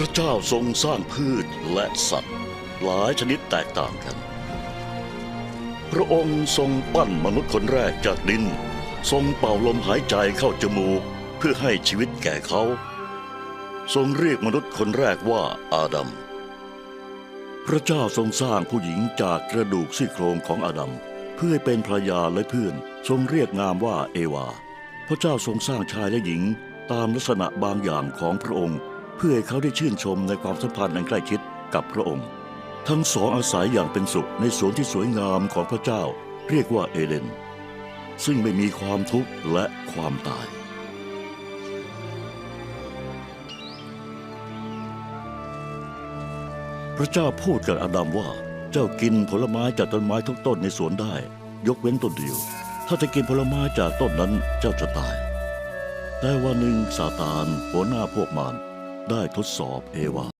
ระเจ้าทรงสร้างพืชและสัตว์หลายชนิดแตกต่างกันพระองค์ทรงปั้นมนุษย์คนแรกจากดินทรงเป่าลมหายใจเข้าจมูกเพื่อให้ชีวิตแก่เขาทรงเรียกมนุษย์คนแรกว่าอาดัมพระเจ้าทรงสร้างผู้หญิงจากกระดูกซี่โครงของอาดัมเพื่อเป็นภรรยาและเพื่อนทรงเรียกนามว่าเอวาพระเจ้าทรงสร้างชายและหญิงตามลักษณะบางอย่างของพระองค์เพื่อให้เขาได้ชื่นชมในความสัมพันธ์อันใกล้ชิดกับพระองค์ทั้งสองอาศัยอย่างเป็นสุขในสวนที่สวยงามของพระเจ้าเรียกว่าเอเดนซึ่งไม่มีความทุกข์และความตายพระเจ้าพูดกับอาดัมว่าเจ้ากินผลไม้จากต้นไม้ทุกต้นในสวนได้ยกเว้นต้นเดียวถ้าจะกินผลไม้จากต้นนั้นเจ้าจะตายแต่วันหนึ่งซาตานหัวหน้าพวกมารได้ทดสอบเอวา